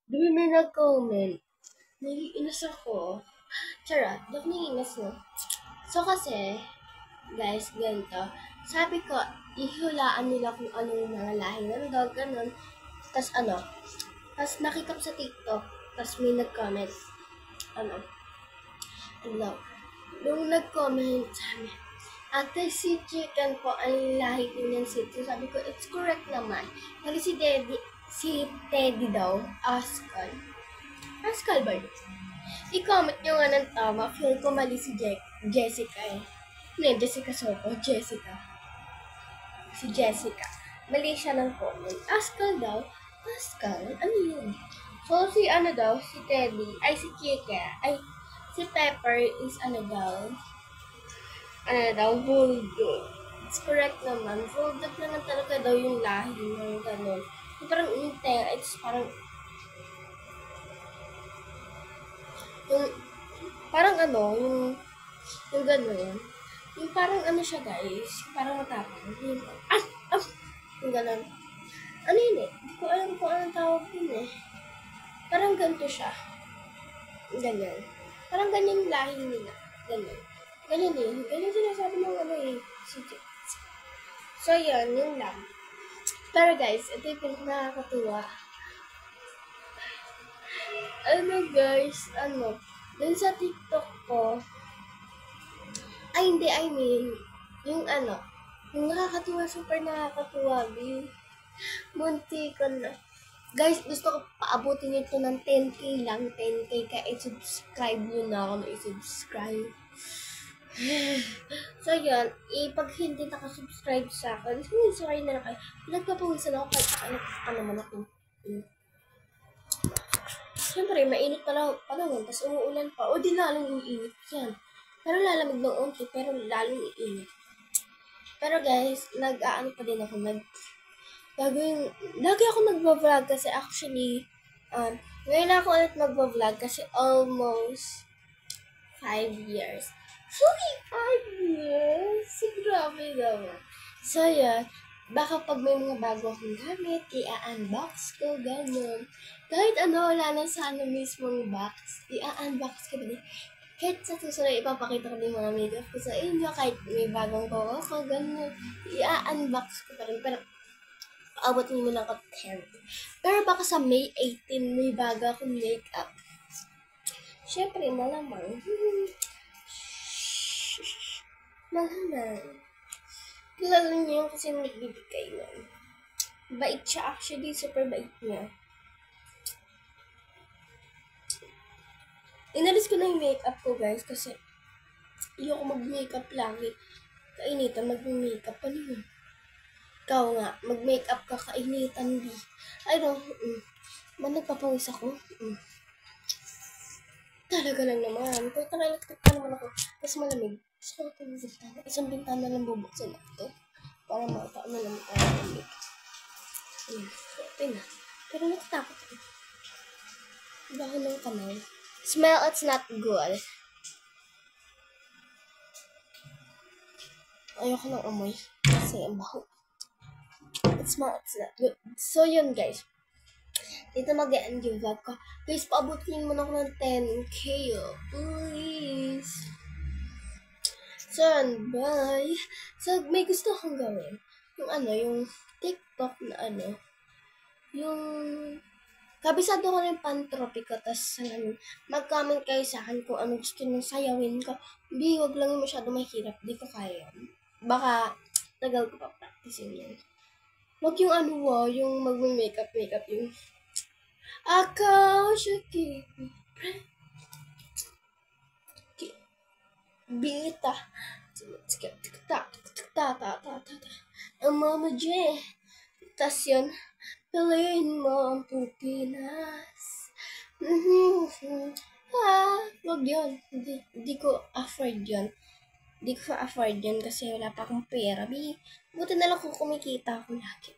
Doon may nag-comment. Naiinis ako. Charot, ba't naiinis no? So kasi, guys, ganito. Sabi ko, ihulaan nila kung anong mga lahi ng dog, ganun. Tapos tapos nakita ko sa TikTok, tapos may nag-comment, ano, ano daw, nung nag-comment, sabi, Ate, si Chicken po, ang lahi po ng sito. Sabi ko, it's correct naman. Kasi si Teddy daw, Askal. Askal ba yun? I-comment nyo nga ng tama. Feel ko mali si Jessica eh. Hindi, Jessica Soto. Jessica. Si Jessica. Mali siya ng comment. Askal daw. Askal? Ano yun? So, si ano daw, si Teddy, ay si Kika, ay si Pepper is bulldog. It's correct naman. Bulldog naman talaga daw yung lahi ng ganun. Yung parang it's parang, yung, parang yung ganun. Yung parang ano siya guys, parang matapang. Yung, yung ganun. Ano yun eh? Hindi ko alam kung anong tawag yun eh. Parang ganito siya. Ganyan. Parang ganyan yung lahi nila. Ganyan. Ganyan eh. Ganyan sinasabi ng ano eh. So, yan. Yun lang. Pero guys, ito yung pinakakatuwa. Guys, dun sa TikTok ko, hindi, yung yung nakakatuwa, super nakakatuwa, munti ko na. Guys, gusto ko paabutin ito ng 10K lang, 10K, kaya i-subscribe nyo na ako na i-subscribe. So, yun, pag hindi nakasubscribe sa akin, sorry na lang kayo. Nagpapawisan ako kahit pa naman ako. Siyempre, mainit panahon, tapos umuulan pa. O, di lalong iinit yan. Pero lalamig ng unti, pero lalong iinit. Pero guys, nag-aano pa din ako, lagi ako nagbablog kasi actually, ngayon ako ulit magbablog kasi almost 5 years. Sorry, 5 years? Grabe naman. So, yan. Baka pag may mga bago akong gamit, i-unbox ko, ganun. Kahit wala na sa mismong box, i-unbox ko ba din. Kahit sa susunod, ipapakita ko din mga makeup ko sa inyo, kahit may bagong gawa ko, ganun. I-unbox ko pa rin. Pero, paabot mo lang ako 10. Pero baka sa May 18, may bago akong makeup. Siyempre, malamang. Malamang. Kilala niyo yung kasi nagbibigay nun. Bait siya actually, super bait niya. Inalis ko na yung makeup ko guys kasi ayoko mag-makeup lagi. Kainitan mag-makeup. Ano yun? Ikaw nga, mag-makeup ka kainitan di. I don't, nagpapawis ako. Talaga lang naman. Kaya electric pa naman ako. Tapos malamig. Gusto ko yung bintana. Isang bintana lang bubuksan natin. Para makataon na naman tayo malamig. Ito na. Pero natatakot ako. Baho ng kamay. Smell, it's not good. Ayoko ng amoy. Kasi ang baho. It smells, it's not good. So yun guys. Dito mag-e-end yung vlog ko. Guys, paabutin mo na ako ng 10K. Please. So, bye. So, may gusto akong gawin. Yung TikTok na yung kabisado ko na yung pantropi ko, tas mag-comment kayo sa akin kung ano gusto nyo sayawin ko. Hindi, wag lang yung masyado mahirap. Di ko kaya. Baka, tagal ko pa practicein yan. Wag yung yung mag-makeup, yung Akaw siya Bita. Ang mama J. Tas yun, piliin mo ang Pilipinas. Wag yun. Hindi ko afford yun. Hindi ko afford yun kasi wala pa akong pera. Buti na lang kung kumikita ako lagi.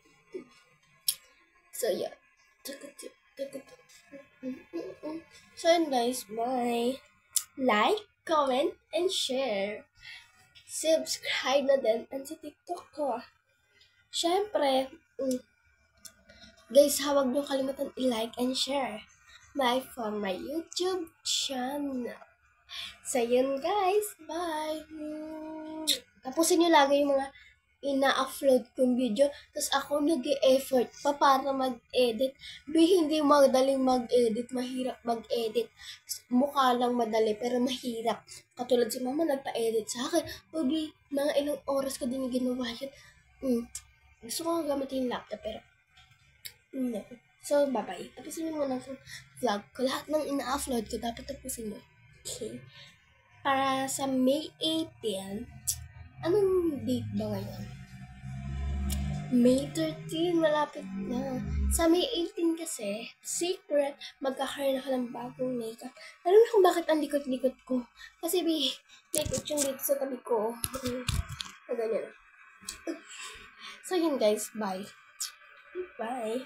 So, yeah. So, yun guys. Bye. Like, comment, and share. Subscribe na din. And sa TikTok ko. Siyempre, guys, huwag niyo kalimutan i-like and share. from my YouTube channel. So, yun guys. Bye! Tapusin nyo lagi yung mga ina-upload kong video. Tapos ako nag-e-effort pa para mag-edit. Hindi madaling mag-edit. Mahirap mag-edit. Mukha lang madali pero mahirap. Katulad si mama nagpa-edit sa akin. Probably mga ilang oras ko din ginawa yun. Gusto ko gamitin yung laptop pero no. So, bye-bye. Tapusin nyo muna ang vlog ko. Lahat ng ina-upload ko dapat tapusin nyo. Okay? Para sa May 18, anong date ba ngayon? May 13, malapit na. Sa May 18 kasi, secret, magkakaroon ako ng bagong makeup. Alam mo kung bakit ang likot-likot ko? Kasi may kutsyon dito sa tabi ko. So, ganyan. So, yun guys. Bye. Bye.